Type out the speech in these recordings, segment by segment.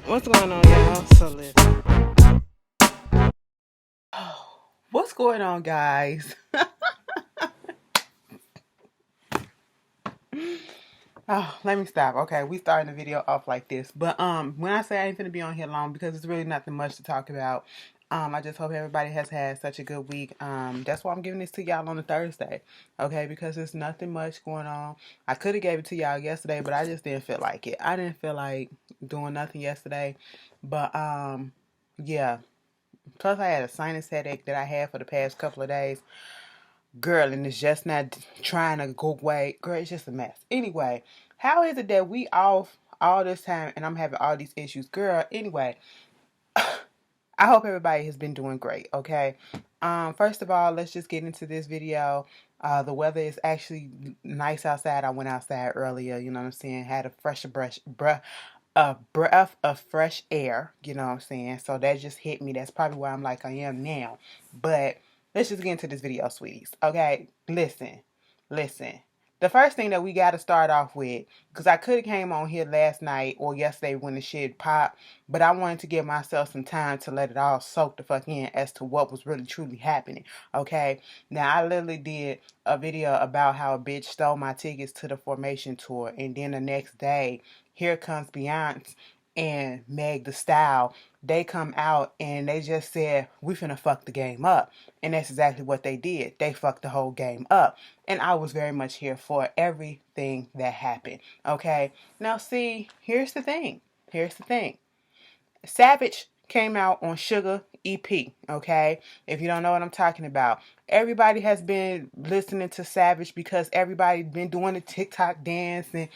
What's going on, y'all? So listen. What's going on, guys? Oh, let me stop. Okay, we starting the video off like this. But when I say I ain't gonna be on here long because it's really nothing much to talk about. I just hope everybody has had such a good week. That's why I'm giving this to y'all on a Thursday. Okay, because there's nothing much going on. I could have gave it to y'all yesterday, but I just didn't feel like it. I didn't feel like doing nothing yesterday. But yeah. Plus I had a sinus headache that I had for the past couple of days. Girl, and it's just not trying to go away. Girl, it's just a mess. Anyway, how is it that we off all this time and I'm having all these issues? Girl, anyway, I hope everybody has been doing great, okay? First of all, let's just get into this video. The weather is actually nice outside. I went outside earlier, you know what I'm saying? Had a breath of fresh air, you know what I'm saying? So that just hit me. That's probably why I'm like I am now. But let's just get into this video, sweeties. Okay, listen. The first thing that we got to start off with, because I could have came on here last night or yesterday when the shit popped, but I wanted to give myself some time to let it all soak the fuck in as to what was really truly happening. Okay, now I literally did a video about how a bitch stole my tickets to the Formation tour, and then the next day here comes Beyonce and Meg the Style. They come out and they just said, we finna fuck the game up. And that's exactly what they did. They fucked the whole game up. And I was very much here for everything that happened. Okay? Now see, here's the thing. Savage came out on Sugar EP, okay? If you don't know what I'm talking about. Everybody has been listening to Savage because everybody's been doing the TikTok dance and,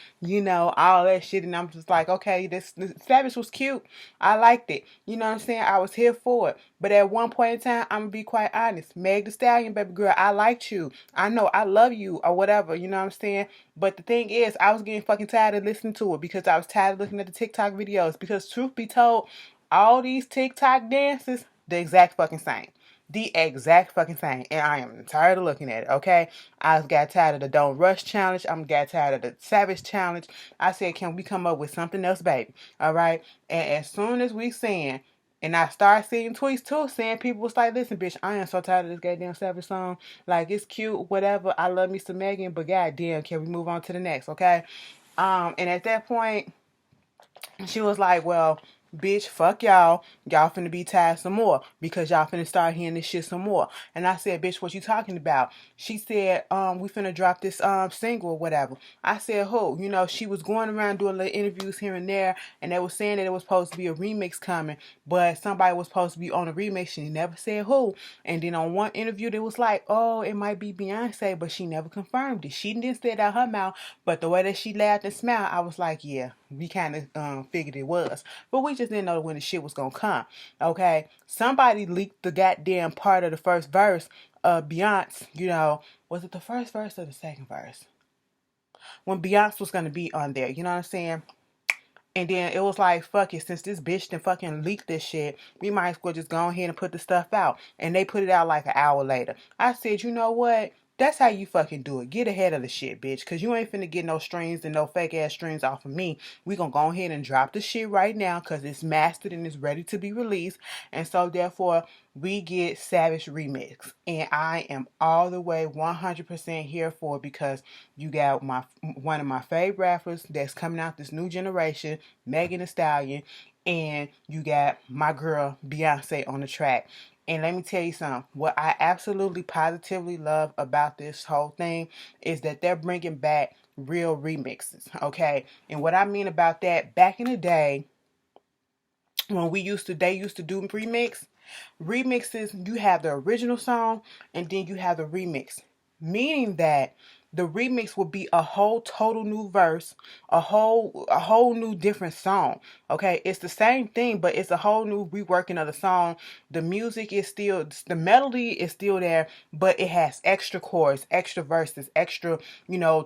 all that shit. And I'm just like, okay, this Savage was cute. I liked it. You know what I'm saying? I was here for it. But at one point in time, I'm going to be quite honest. Meg the Stallion, baby girl, I liked you. I know, I love you or whatever, you know what I'm saying? But the thing is, I was getting fucking tired of listening to it because I was tired of looking at the TikTok videos. Because truth be told, all these TikTok dances, the exact fucking same. The exact fucking same. And I am tired of looking at it, okay? I got tired of the Don't Rush challenge. I'm got tired of the Savage challenge. I said, can we come up with something else, baby? All right? And as soon as we seeing, and I start seeing tweets too, saying people was like, listen, bitch, I am so tired of this goddamn Savage song. Like, it's cute, whatever. I love me some Megan, but goddamn, can we move on to the next, okay? And at that point, she was like, well, bitch, fuck y'all. Y'all finna be tired some more because y'all finna start hearing this shit some more. And I said, bitch, what you talking about? She said, we finna drop this single or whatever. I said, who? You know, she was going around doing little interviews here and there, and they were saying that it was supposed to be a remix coming, but somebody was supposed to be on a remix. She never said who. And then on one interview, they was like, oh, it might be Beyonce, but she never confirmed it. She didn't say it out her mouth, but the way that she laughed and smiled, I was like, yeah, we kind of figured it was. But we just didn't know when the shit was going to come. Okay? Somebody leaked the goddamn part of the first verse of Beyonce, was it the first verse or the second verse? When Beyonce was going to be on there, you know what I'm saying? And then it was like, fuck it, since this bitch done fucking leaked this shit, we might as well just go ahead and put the stuff out. And they put it out like an hour later. I said, you know what? That's how you fucking do it. Get ahead of the shit, bitch. Because you ain't finna get no strings and no fake ass strings off of me. We gonna go ahead and drop the shit right now because it's mastered and it's ready to be released. And so therefore, we get Savage Remix. And I am all the way 100% here for it because you got one of my favorite rappers that's coming out this new generation, Megan Thee Stallion, and you got my girl Beyonce on the track. And let me tell you something. What I absolutely positively love about this whole thing is that they're bringing back real remixes, okay? And what I mean about that, back in the day, when they used to do remixes, you have the original song and then you have the remix, meaning that the remix would be a whole total new verse, a whole new different song. Okay, it's the same thing, but it's a whole new reworking of the song. The music is still, the melody is still there, but it has extra chords, extra verses, extra,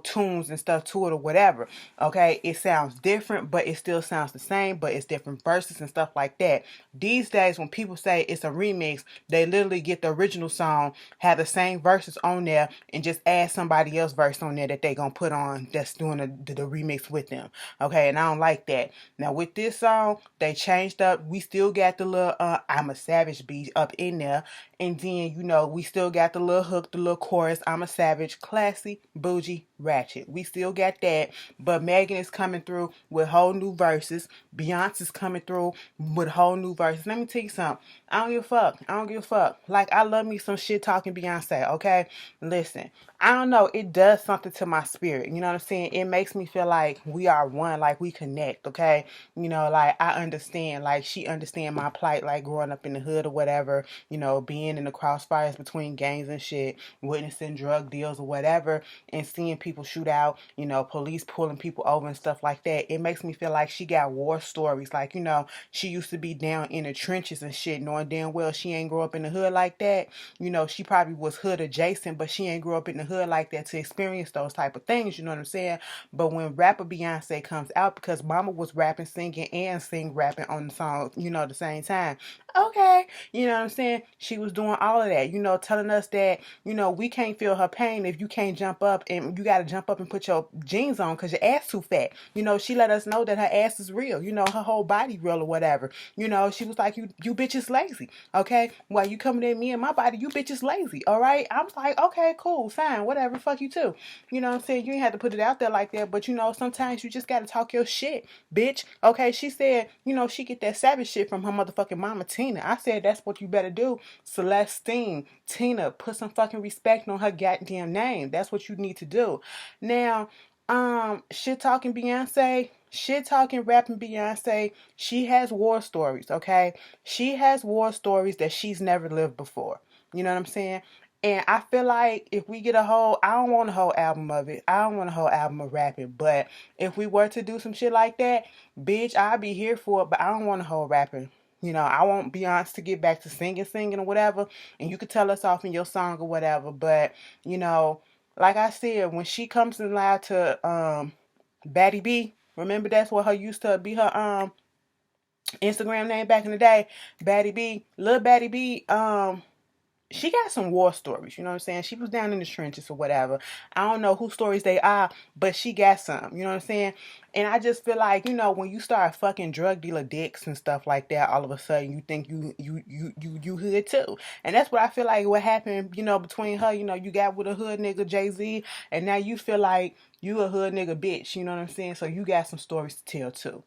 tunes and stuff to it or whatever. Okay, it sounds different, but it still sounds the same, but it's different verses and stuff like that. These days, when people say it's a remix, they literally get the original song, have the same verses on there, and just add somebody else's verse on there that they gonna put on that's doing the remix with them. Okay, and I don't like that. Now with this song, they changed up. We still got the little I'm a Savage beat up in there. And then, we still got the little hook, the little chorus, I'm a Savage, classy, bougie, ratchet. We still got that. But Megan is coming through with whole new verses. Beyonce's coming through with whole new verses. Let me tell you something. I don't give a fuck. I don't give a fuck. Like, I love me some shit talking Beyonce, okay? Listen, I don't know. It does something to my spirit. You know what I'm saying? It makes me feel like we are one, like we connect, okay? Like, I understand. Like, she understand my plight, like growing up in the hood or whatever, being in the crossfires between gangs and shit, witnessing drug deals or whatever, and seeing people shoot out, police pulling people over and stuff like that. It makes me feel like she got war stories. Like, she used to be down in the trenches and shit, knowing damn well she ain't grow up in the hood like that. She probably was hood adjacent, but she ain't grew up in the hood like that to experience those type of things, you know what I'm saying? But when rapper Beyonce comes out, because mama was rapping, singing, and rapping on the song, the same time. Okay, you know what I'm saying? She was doing all of that, telling us that, we can't feel her pain if you can't jump up, and you got to jump up and put your jeans on because your ass too fat. She let us know that her ass is real, her whole body real or whatever. She was like, you bitches lazy, okay? While you coming at me and my body, you bitches lazy, all right? I was like, okay, cool, fine, whatever, fuck you too. You know what I'm saying? You ain't have to put it out there like that, but sometimes you just got to talk your shit, bitch. Okay, she said, she get that savage shit from her motherfucking mama, Tina. I said, that's what you better do. Celestine, Tina, put some fucking respect on her goddamn name. That's what you need to do. Now, shit talking Beyonce, shit talking rapping Beyonce, she has war stories, okay? She has war stories that she's never lived before. You know what I'm saying? And I feel like if we get I don't want a whole album of it. I don't want a whole album of rapping. But if we were to do some shit like that, bitch, I'd be here for it. But I don't want a whole rapping. I want Beyonce to get back to singing or whatever. And you could tell us off in your song or whatever. But, like I said, when she comes in live to Batty B, remember that's what her used to be her Instagram name back in the day, Batty B, Lil Batty B, she got some war stories, you know what I'm saying? She was down in the trenches or whatever. I don't know whose stories they are, but she got some, you know what I'm saying? And I just feel like, when you start fucking drug dealer dicks and stuff like that, all of a sudden you think you hood too. And that's what I feel like what happened, between her, you got with a hood nigga Jay-Z, and now you feel like you a hood nigga bitch, you know what I'm saying? So you got some stories to tell too.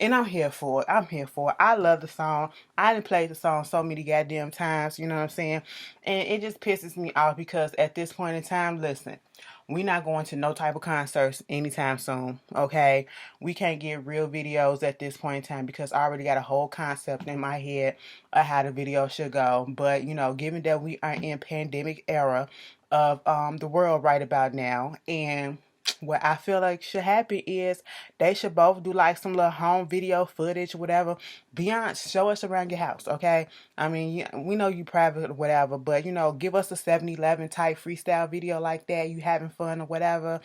And I'm here for it. I'm here for it. I love the song. I done played the song so many goddamn times, you know what I'm saying? And it just pisses me off because at this point in time, listen, we not going to no type of concerts anytime soon, okay? We can't get real videos at this point in time because I already got a whole concept in my head of how the video should go. But, given that we are in pandemic era of the world right about now, and what I feel like should happen is they should both do like some little home video footage, whatever. Beyonce, show us around your house, okay? I mean, we know you private or whatever, but, give us a 7-Eleven type freestyle video like that. You having fun or whatever.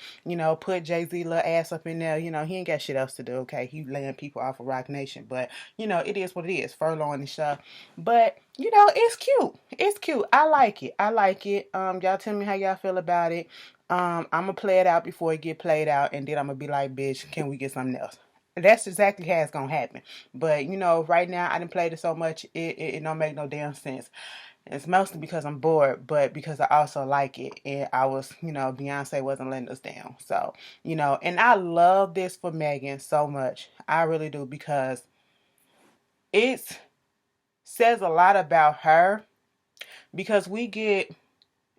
Put Jay-Z little ass up in there. He ain't got shit else to do, okay? He laying people off of Rock Nation. But, it is what it is. Furloughing and stuff. But, it's cute. It's cute. I like it. I like it. Y'all tell me how y'all feel about it. I'm gonna play it out before it get played out, and then I'm gonna be like, bitch, can we get something else? That's exactly how it's gonna happen. But right now I didn't play it so much, it don't make no damn sense. It's mostly because I'm bored, but because I also like it, and I was, Beyonce wasn't letting us down. So, and I love this for Megan so much. I really do, because it says a lot about her, because we get,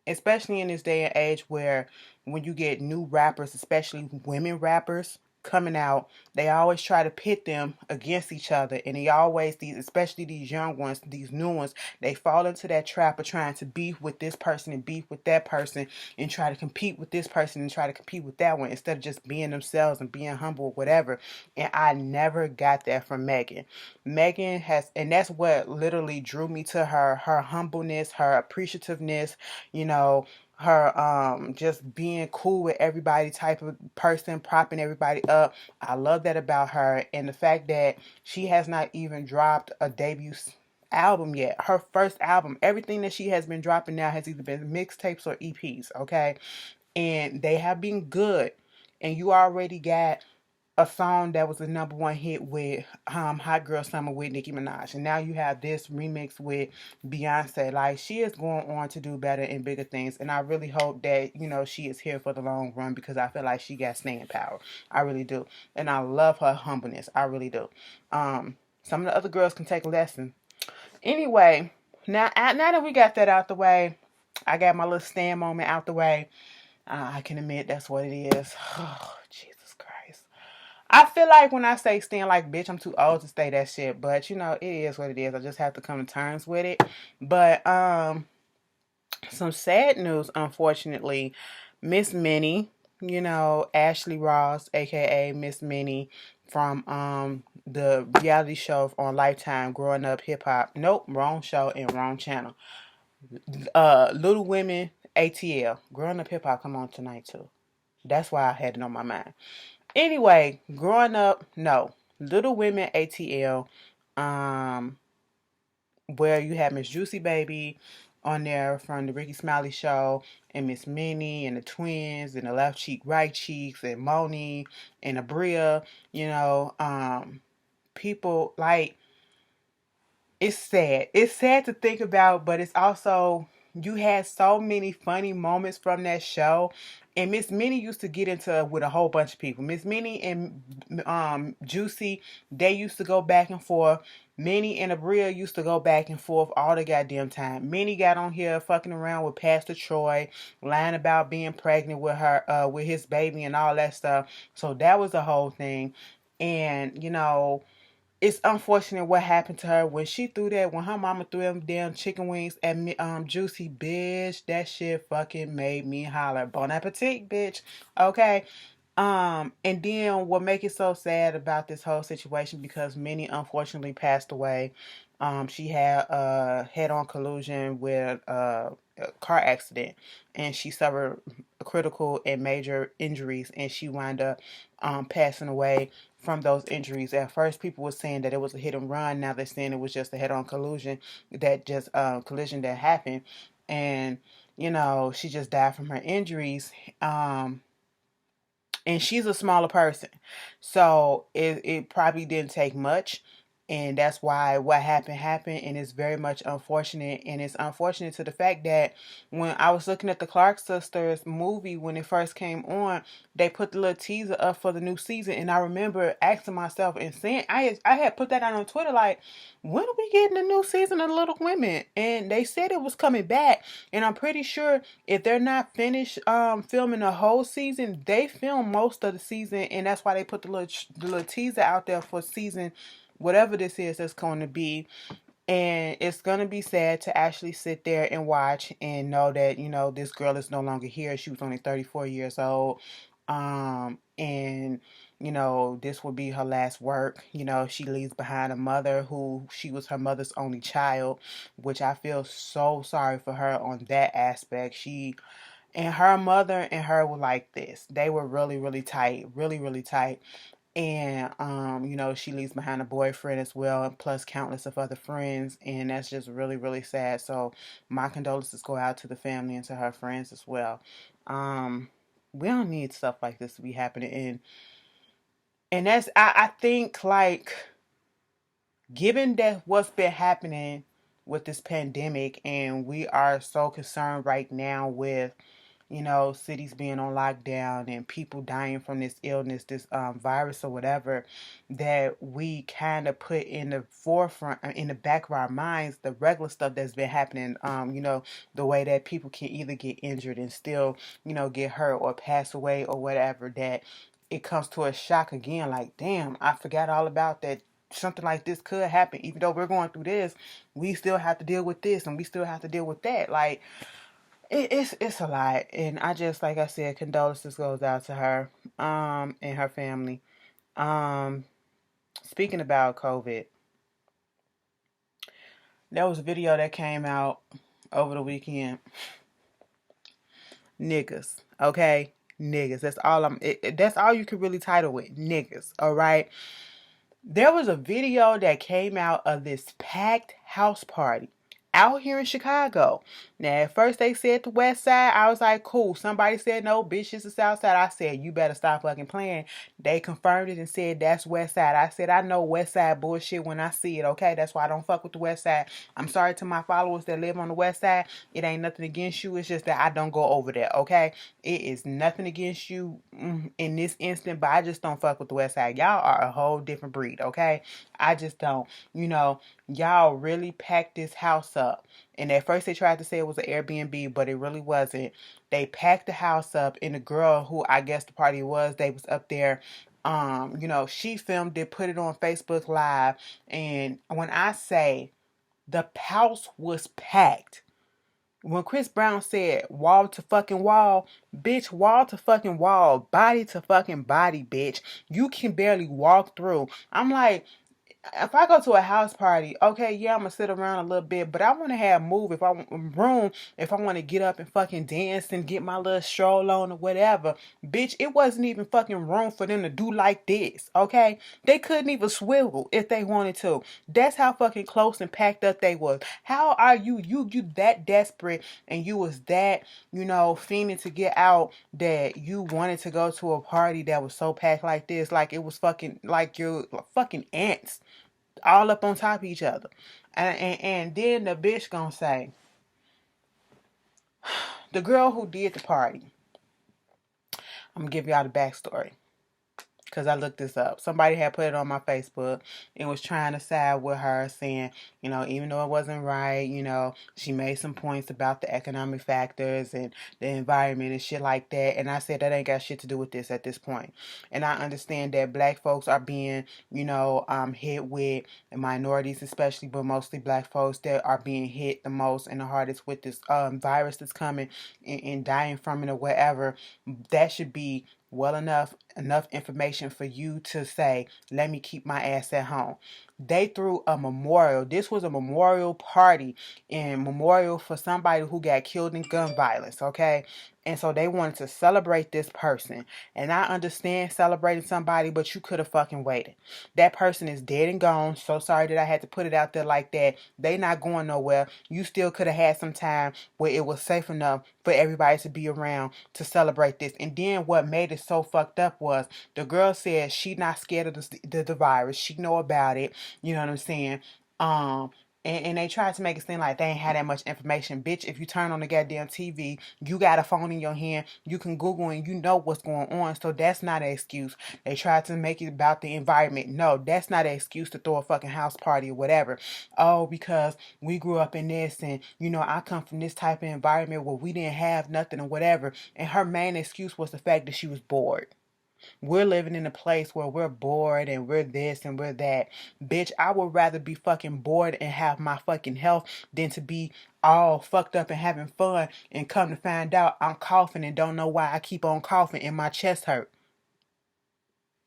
especially in this day and age where when you get new rappers, especially women rappers coming out, they always try to pit them against each other. And they always, especially these young ones, these new ones, they fall into that trap of trying to beef with this person and beef with that person and try to compete with this person and try to compete with that one instead of just being themselves and being humble or whatever. And I never got that from Megan. Megan has, and that's what literally drew me to her humbleness, her appreciativeness, her just being cool with everybody type of person, propping everybody up. I love that about her, and the fact that she has not even dropped a debut album yet. Her first album, everything that she has been dropping now has either been mixtapes or EPs, okay? and they have been good. And you already got a song that was a #1 hit with Hot Girl Summer with Nicki Minaj. And now you have this remix with Beyonce. Like, she is going on to do better and bigger things. And I really hope that, she is here for the long run, because I feel like she got staying power. I really do. And I love her humbleness. I really do. Some of the other girls can take a lesson. Anyway, now that we got that out the way, I got my little stand moment out the way. I can admit that's what it is. Oh, Jesus Christ. I feel like when I say stand, like, bitch, I'm too old to say that shit. But, it is what it is. I just have to come to terms with it. But, some sad news, unfortunately. Miss Minnie, Ashley Ross, a.k.a. Miss Minnie, from the reality show on Lifetime, Growing Up Hip Hop. Nope, wrong show and wrong channel. Little Women, ATL. Growing Up Hip Hop come on tonight, too. That's why I had it on my mind. Anyway, Growing Up, no. Little Women, ATL, where you have Miss Juicy Baby on there from the Ricky Smiley Show, and Miss Minnie, and the twins, and the left cheek, right cheeks, and Moni, and Abria, people, like, it's sad. It's sad to think about, but it's also, you had so many funny moments from that show. And Miss Minnie used to get into it with a whole bunch of people. Miss Minnie and Juicy, they used to go back and forth. Minnie and Abria used to go back and forth all the goddamn time. Minnie got on here fucking around with Pastor Troy, lying about being pregnant with her, with his baby and all that stuff. So that was the whole thing. And, it's unfortunate what happened to her when her mama threw them damn chicken wings at me, Juicy, bitch. That shit fucking made me holler. Bon appetit, bitch. Okay. And then what make it so sad about this whole situation, because Minnie unfortunately passed away. She had a head-on collision with a car accident, and she suffered critical and major injuries, and she wound up passing away from those injuries. At first, people were saying that it was a hit and run. Now they're saying it was just a head-on collision that happened, and she just died from her injuries. And she's a smaller person, so it probably didn't take much, and that's why what happened, and it's very much unfortunate. And it's unfortunate to the fact that when I was looking at the Clark Sisters movie when it first came on, they put the little teaser up for the new season, and I remember asking myself and saying, I had put that out on Twitter, like, when are we getting a new season of Little Women? And they said it was coming back, and I'm pretty sure if they're not finished filming the whole season, they film most of the season, and that's why they put the little teaser out there for season whatever this is that's going to be. And it's going to be sad to actually sit there and watch and know that, this girl is no longer here. She was only 34 years old. And, this will be her last work. She leaves behind a mother who she was her mother's only child, which I feel so sorry for her on that aspect. She and her mother and her were like this. They were really, really tight, really, really tight. And, she leaves behind a boyfriend as well, and plus countless of other friends. And that's just really, really sad. So my condolences go out to the family and to her friends as well. We don't need stuff like this to be happening. And that's, I think, like, given that what's been happening with this pandemic, and we are so concerned right now with, cities being on lockdown and people dying from this illness, this virus or whatever, that we kind of put in the forefront, in the back of our minds, the regular stuff that's been happening, the way that people can either get injured and still, get hurt or pass away or whatever, that it comes to a shock again, like, damn, I forgot all about that. Something like this could happen. Even though we're going through this, we still have to deal with this, and we still have to deal with that. Like, it's a lot. And I just, like I said, condolences goes out to her and her family. Speaking about COVID, there was a video that came out over the weekend. Niggas, okay? Niggas. That's all you can really title it. Niggas, all right? There was a video that came out of this packed house party out here in Chicago. Now, at first they said the west side. I was like, cool. Somebody said, no, bitch, it's the south side. I said, you better stop fucking playing. They confirmed it and said, that's west side. I said, I know west side bullshit when I see it, okay? That's why I don't fuck with the west side. I'm sorry to my followers that live on the west side. It ain't nothing against you. It's just that I don't go over there, okay? It is nothing against you in this instant, but I just don't fuck with the west side. Y'all are a whole different breed, okay? I just don't. Y'all really packed this house up. And at first they tried to say it was an Airbnb, but it really wasn't. They packed the house up, and the girl who I guess the party was, they was up there. She filmed it, put it on Facebook Live, and when I say the house was packed, when Chris Brown said wall to fucking wall, bitch, wall to fucking wall, body to fucking body, bitch, you can barely walk through. I'm like, if I go to a house party, okay, yeah, I'm gonna sit around a little bit, but I want to have move if I want room, if I want to get up and fucking dance and get my little stroll on or whatever. Bitch, it wasn't even fucking room for them to do like this, okay? They couldn't even swivel if they wanted to. That's how fucking close and packed up they was. How are you that desperate and you was that, fiending to get out that you wanted to go to a party that was so packed like this, like it was fucking, like you're fucking ants all up on top of each other. And then the bitch gonna say, the girl who did the party, I'm gonna give y'all the backstory, because I looked this up. Somebody had put it on my Facebook and was trying to side with her, saying, even though it wasn't right, she made some points about the economic factors and the environment and shit like that. And I said that ain't got shit to do with this at this point. And I understand that black folks are being, hit with, and minorities especially, but mostly black folks that are being hit the most and the hardest with this virus that's coming and dying from it or whatever. That should be well enough information for you to say, let me keep my ass at home. They threw a memorial. This was a memorial party and memorial for somebody who got killed in gun violence, okay? And so they wanted to celebrate this person. And I understand celebrating somebody, but you could have fucking waited. That person is dead and gone. So sorry that I had to put it out there like that. They not going nowhere. You still could have had some time where it was safe enough for everybody to be around to celebrate this. And then what made it so fucked up was the girl said she not scared of the virus. She know about it. You know what I'm saying? And they tried to make it seem like they ain't had that much information. Bitch, if you turn on the goddamn TV, you got a phone in your hand, you can Google and you know what's going on. So that's not an excuse. They tried to make it about the environment. No, that's not an excuse to throw a fucking house party or whatever. Oh, because we grew up in this and, I come from this type of environment where we didn't have nothing or whatever. And her main excuse was the fact that she was bored. We're living in a place where we're bored and we're this and we're that. Bitch, I would rather be fucking bored and have my fucking health than to be all fucked up and having fun and come to find out I'm coughing and don't know why I keep on coughing and my chest hurt.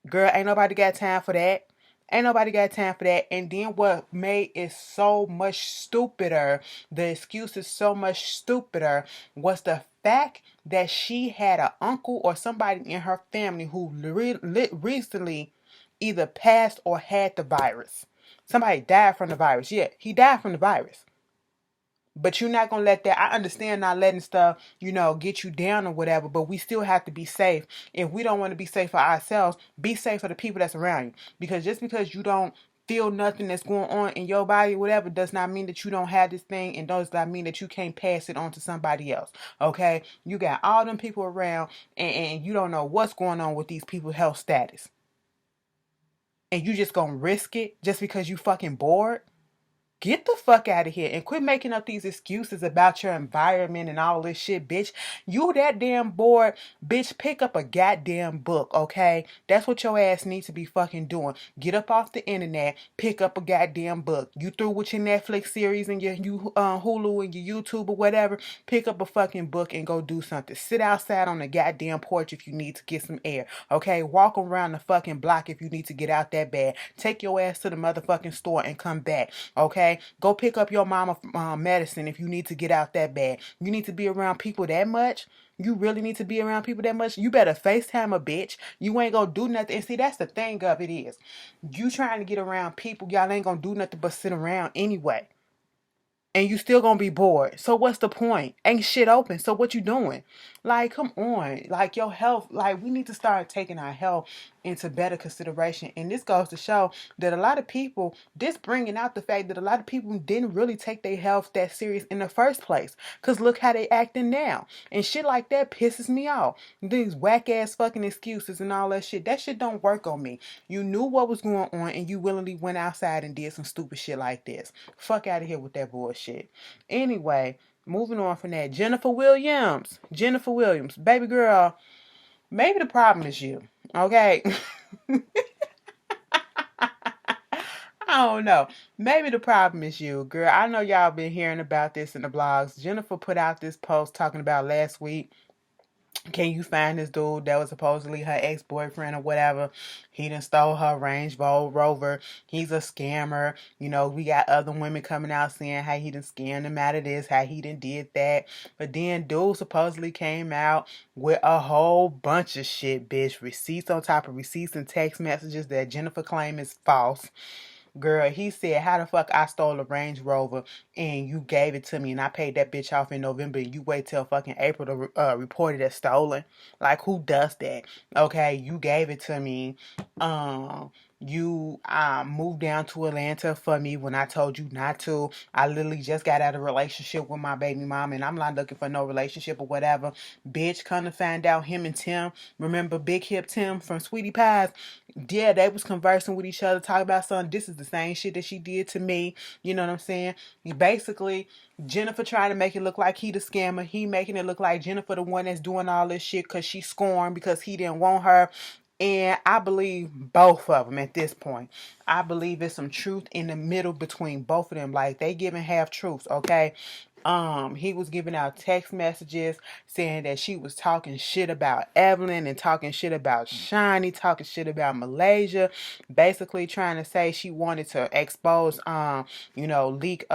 Girl, ain't nobody got time for that. Ain't nobody got time for that. And then what made it so much stupider, the excuse is so much stupider, was the fact that she had an uncle or somebody in her family who recently either passed or had the virus. Somebody died from the virus. Yeah, he died from the virus. But you're not going to let that, I understand not letting stuff, get you down or whatever, but we still have to be safe. If we don't want to be safe for ourselves, be safe for the people that's around you. Because just because you don't feel nothing that's going on in your body, whatever, does not mean that you don't have this thing and does not mean that you can't pass it on to somebody else, okay? You got all them people around and you don't know what's going on with these people's health status. And you just going to risk it just because you fucking bored? Get the fuck out of here and quit making up these excuses about your environment and all this shit, bitch. You that damn bored, bitch, pick up a goddamn book, okay? That's what your ass needs to be fucking doing. Get up off the internet, pick up a goddamn book. You through with your Netflix series and your Hulu and your YouTube or whatever, pick up a fucking book and go do something. Sit outside on the goddamn porch if you need to get some air, okay? Walk around the fucking block if you need to get out that bad. Take your ass to the motherfucking store and come back, okay? Go pick up your mama medicine if you need to get out that bad. You need to be around people that much? You really need to be around people that much? You better FaceTime a bitch. You ain't gonna do nothing. And see, that's the thing of it is, you trying to get around people, y'all ain't gonna do nothing but sit around anyway. and you still gonna be bored. So what's the point? Ain't shit open. So what you doing? Like, come on. Like, your health, like, we need to start taking our health into better consideration. And this goes to show that a lot of people, this bringing out the fact that a lot of people didn't really take their health that serious in the first place. Because look how they acting now. And shit like that pisses me off. These whack ass fucking excuses and all that shit. That shit don't work on me. You knew what was going on and you willingly went outside and did some stupid shit like this. Fuck out of here with that bullshit. Anyway, moving on from that. Jennifer Williams. Jennifer Williams. Baby girl, maybe the problem is you. Okay? I don't know. Maybe the problem is you, girl. I know y'all been hearing about this in the blogs. Jennifer put out this post talking about last week. Can you find this dude that was supposedly her ex-boyfriend or whatever? He done stole her Range Rover. He's a scammer. You know, we got other women coming out saying how he done scammed them out of this, how he done did that. But then dude supposedly came out with a whole bunch of shit, bitch. Receipts on top of receipts and text messages that Jennifer claims is false. Girl, he said, how the fuck I stole a Range Rover and you gave it to me and I paid that bitch off in November and you wait till fucking April to report it as stolen? Like, who does that? Okay, you gave it to me. You moved down to Atlanta for me when I told you not to. I literally just got out of a relationship with my baby mom and I'm not looking for no relationship or whatever. Bitch, come to find out him and Tim, remember Big Hip Tim from Sweetie Pies? Yeah, they was conversing with each other, talking about something. This is the same shit that she did to me. You know what I'm saying? Basically, Jennifer trying to make it look like he the scammer. He making it look like Jennifer the one that's doing all this shit because she scorned because he didn't want her. And I believe both of them at this point. I believe there's some truth in the middle between both of them. Like, they giving half truths, okay? He was giving out text messages saying that she was talking shit about Evelyn and talking shit about Shiny, talking shit about Malaysia, basically trying to say she wanted to expose, leak,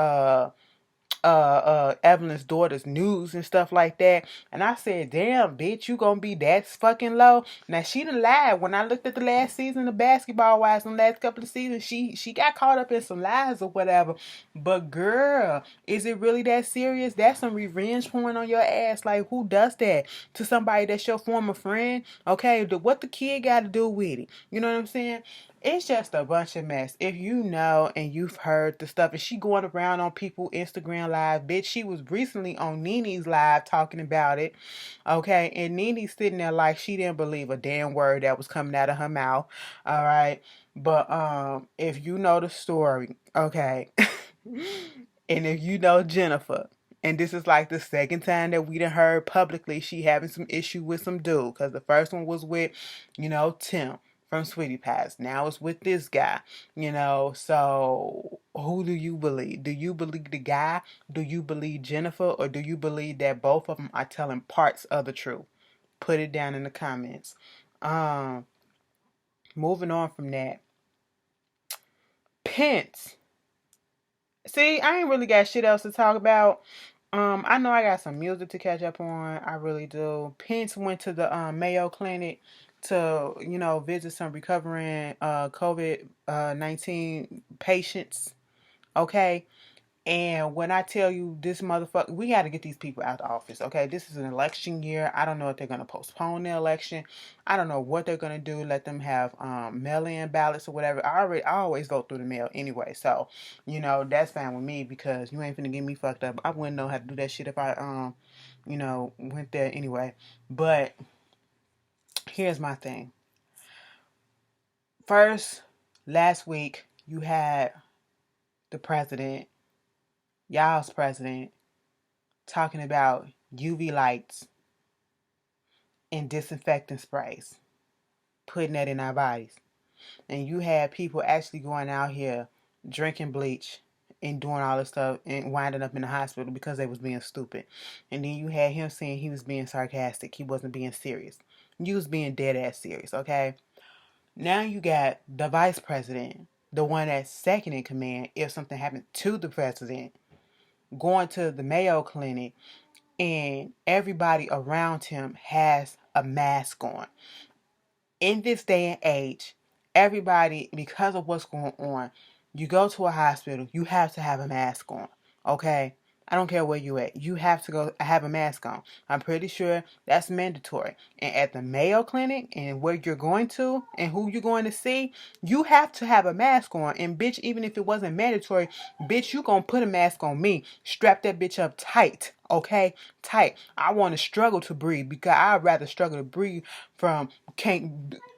Evelyn's daughter's news and stuff like that. And I said, damn, bitch, you gonna be that fucking low? Now, she done lied. When I looked at the last season of Basketball Wives, the last couple of seasons, she got caught up in some lies or whatever. But girl, is it really that serious? That's some revenge porn on your ass. Like, who does that to somebody that's your former friend? Okay, what the kid got to do with it? You know what I'm saying? It's just a bunch of mess. If you know and you've heard the stuff, and she going around on people Instagram live, bitch. She was recently on Nene's live talking about it. Okay, and Nene's sitting there like she didn't believe a damn word that was coming out of her mouth. All right. But if you know the story, okay, and if you know Jennifer, and this is like the second time that we done heard publicly she having some issue with some dude, because the first one was with, Tim from Sweetie Pies. Now it's with this guy, so who do you believe? Do you believe the guy? Do you believe Jennifer? Or do you believe that both of them are telling parts of the truth? Put it down in the comments. Moving on from that. Pence. See, I ain't really got shit else to talk about. I know I got some music to catch up on. I really do. Pence went to the Mayo Clinic to, visit some recovering COVID-19 patients. Okay. And when I tell you this motherfucker, we got to get these people out of office, okay? This is an election year. I don't know if they're going to postpone the election. I don't know what they're going to do. Let them have mail-in ballots or whatever. I always vote through the mail anyway. So, that's fine with me because you ain't finna get me fucked up. I wouldn't know how to do that shit if I, went there anyway. But here's my thing. First, last week, you had the president, y'all's president, talking about UV lights and disinfectant sprays, putting that in our bodies. And you had people actually going out here drinking bleach and doing all this stuff and winding up in the hospital because they was being stupid. And then you had him saying he was being sarcastic. He wasn't being serious. You was being dead ass serious, okay? Now you got the vice president, the one that's second in command if something happened to the president, going to the Mayo Clinic and everybody around him has a mask on. In this day and age, everybody, because of what's going on, you go to a hospital, you have to have a mask on. Okay? I don't care where you at. You have to go have a mask on. I'm pretty sure that's mandatory. And at the Mayo Clinic and where you're going to and who you're going to see, you have to have a mask on. And bitch, even if it wasn't mandatory, bitch, you gonna put a mask on me. Strap that bitch up tight. Okay? Tight. I want to struggle to breathe because I'd rather struggle to breathe from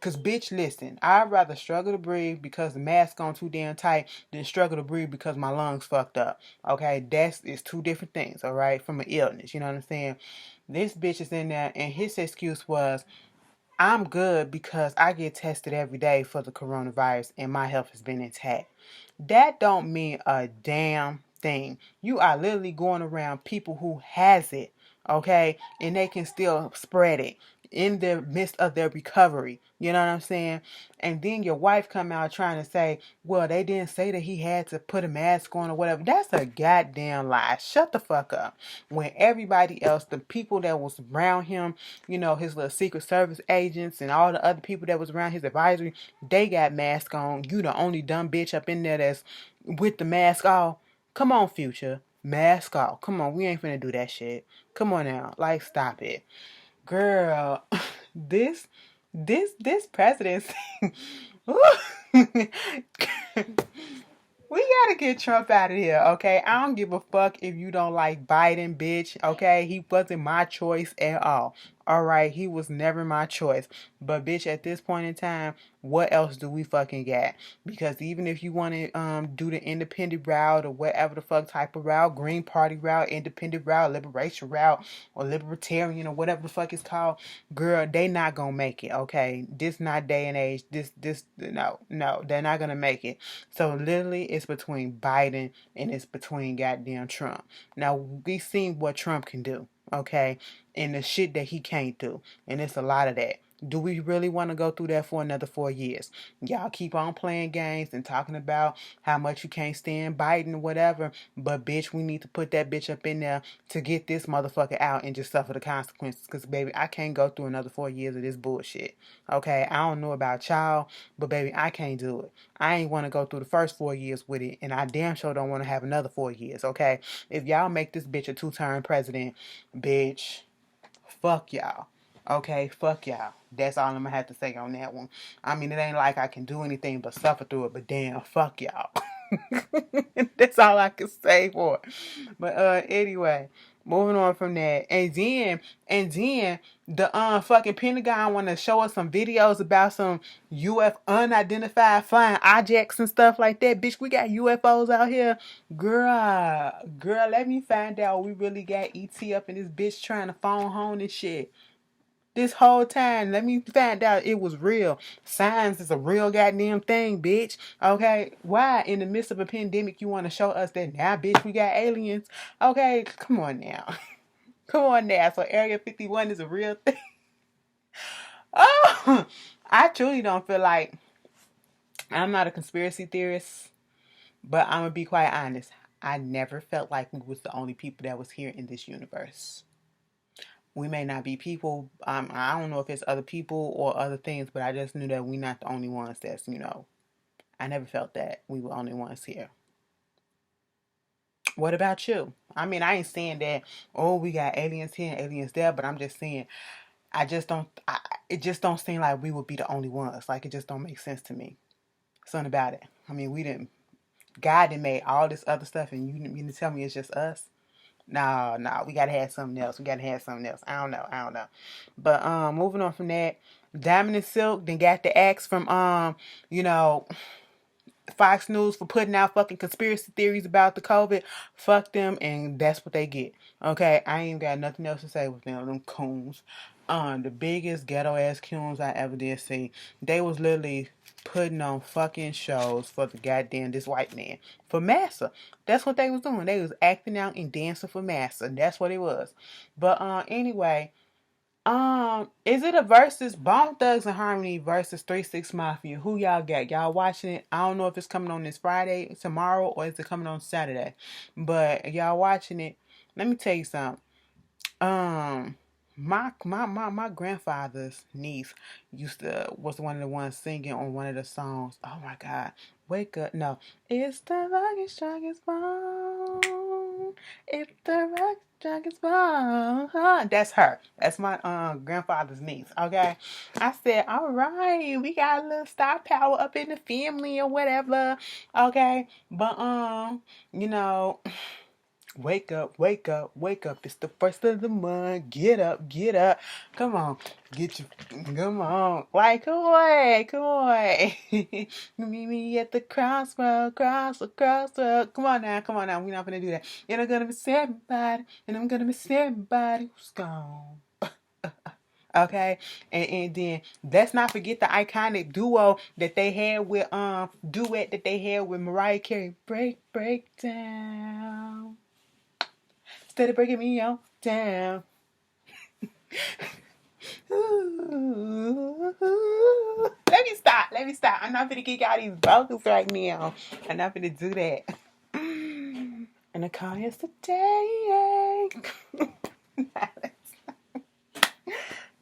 cause bitch, listen, I'd rather struggle to breathe because the mask on too damn tight than struggle to breathe because my lungs fucked up. Okay, it's two different things, all right, from an illness. You know what I'm saying? This bitch is in there, and his excuse was, I'm good because I get tested every day for the coronavirus and my health has been intact. That don't mean a damn thing. You are literally going around people who has it, okay? And they can still spread it in the midst of their recovery. You know what I'm saying? And then your wife come out trying to say, well, they didn't say that he had to put a mask on or whatever. That's a goddamn lie. Shut the fuck up. When everybody else, the people that was around him, you know, his little Secret Service agents and all the other people that was around his advisory, they got masks on. You the only dumb bitch up in there that's with the mask off. Come on, Future. Mask off. Come on, we ain't finna do that shit. Come on now. Like, stop it. Girl, this presidency. We gotta get Trump out of here, okay? I don't give a fuck if you don't like Biden, bitch, okay? He wasn't my choice at all. All right, he was never my choice. But bitch, at this point in time, what else do we fucking get? Because even if you want to do the independent route or whatever the fuck type of route, Green Party route, independent route, liberation route, or libertarian or whatever the fuck it's called, girl, they not gonna make it, okay? This not day and age. No, they're not gonna make it. So literally, it's between Biden and it's between goddamn Trump. Now we seen what Trump can do, okay, and the shit that he can't do, and it's a lot of that. Do we really want to go through that for another 4 years? Y'all keep on playing games and talking about how much you can't stand Biden or whatever, but bitch, we need to put that bitch up in there to get this motherfucker out and just suffer the consequences. Because baby, I can't go through another 4 years of this bullshit. Okay, I don't know about y'all, but baby, I can't do it. I ain't want to go through the first 4 years with it, and I damn sure don't want to have another 4 years. Okay, if y'all make this bitch a two-term president, bitch, fuck y'all. Okay, fuck y'all. That's all I'm gonna have to say on that one. I mean, it ain't like I can do anything but suffer through it, but damn, fuck y'all. That's all I can say for it. But anyway, moving on from that. And then the fucking Pentagon wanna show us some videos about some unidentified flying objects and stuff like that. Bitch, we got UFOs out here. Girl, let me find out we really got ET up in this bitch trying to phone home and shit. This whole time, let me find out it was real. Science is a real goddamn thing, bitch. Okay? Why, in the midst of a pandemic, you want to show us that now, bitch, we got aliens? Okay, come on now. Come on now. So Area 51 is a real thing. Oh, I truly don't feel like, I'm not a conspiracy theorist, but I'm going to be quite honest. I never felt like we was the only people that was here in this universe. We may not be people. I don't know if it's other people or other things, but I just knew that we're not the only ones that's, I never felt that we were the only ones here. What about you? I mean, I ain't saying that, oh, we got aliens here and aliens there, but I'm just saying, it just don't seem like we would be the only ones. Like, it just don't make sense to me. Something about it. I mean, God done made all this other stuff, and you mean to tell me it's just us? No, we gotta have something else. I don't know. But moving on from that, Diamond and Silk then got the axe from Fox News for putting out fucking conspiracy theories about the COVID. Fuck them, and that's what they get. Okay, I ain't got nothing else to say with them coons. The biggest ghetto ass coons I ever did see. They was literally putting on fucking shows for the goddamn this white man for massa. That's what they was doing. They was acting out and dancing for massa. That's what it was. But anyway. Is it a versus Bone Thugs and Harmony versus 3 6 Mafia? Who y'all got? Y'all watching it? I don't know if it's coming on this Friday, tomorrow, or is it coming on Saturday. But y'all watching it. Let me tell you something. My grandfather's niece was one of the ones singing on one of the songs. Oh my God. Wake up. No. It's the strongest bone. If the rock junk is wrong, that's her. That's my grandfather's niece. Okay, I said, all right, we got a little star power up in the family or whatever. Okay, but you know. Wake up, wake up, wake up. It's the first of the month. Get up, get up. Come on. Get you. Come on. Like, come on, come on. Meet me at the crossroad, crossroad, crossroad. Come on now, come on now. We're not going to do that. And I'm going to miss everybody. And I'm going to miss everybody who's gone. Okay, and then let's not forget the iconic duo that they had with duet that they had with Mariah Carey. Break down. Instead of breaking me out down. Let me stop. Let me stop. I'm not gonna kick out these vocals right now. I'm not gonna do that. And the call yesterday.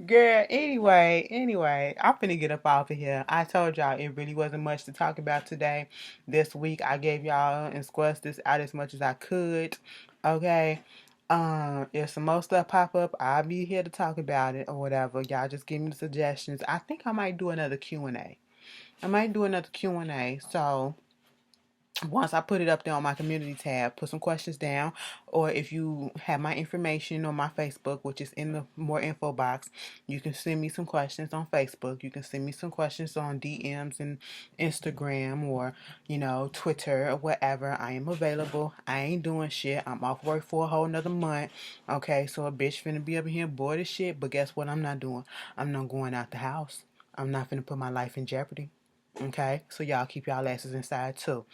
Girl, anyway, I'm finna get up off of here. I told y'all it really wasn't much to talk about today. This week I gave y'all and squashed this out as much as I could. Okay. If some more stuff pop up, I'll be here to talk about it or whatever. Y'all just give me the suggestions. I think I might do another Q&A. So once I put it up there on my community tab, put some questions down, or if you have my information on my Facebook, which is in the more info box, you can send me some questions on Facebook. You can send me some questions on DMs and Instagram or, Twitter or whatever. I am available. I ain't doing shit. I'm off work for a whole nother month. Okay, so a bitch finna be up in here bored as shit, but guess what I'm not doing? I'm not going out the house. I'm not finna put my life in jeopardy. Okay, so y'all keep y'all asses inside too.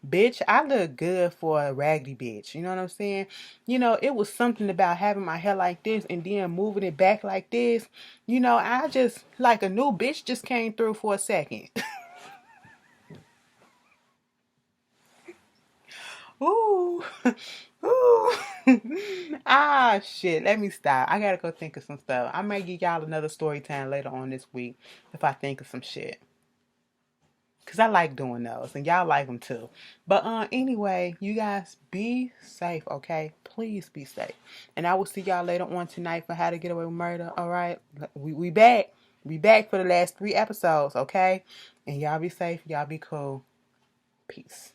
Bitch, I look good for a raggedy bitch. You know what I'm saying? It was something about having my hair like this and then moving it back like this. I just, like a new bitch just came through for a second. Ooh. Ooh. Ah, shit. Let me stop. I gotta go think of some stuff. I might give y'all another story time later on this week if I think of some shit. Because I like doing those. And y'all like them too. But anyway, you guys be safe, okay? Please be safe. And I will see y'all later on tonight for How to Get Away with Murder, alright? We back. We back for the last 3 episodes, okay? And y'all be safe. Y'all be cool. Peace.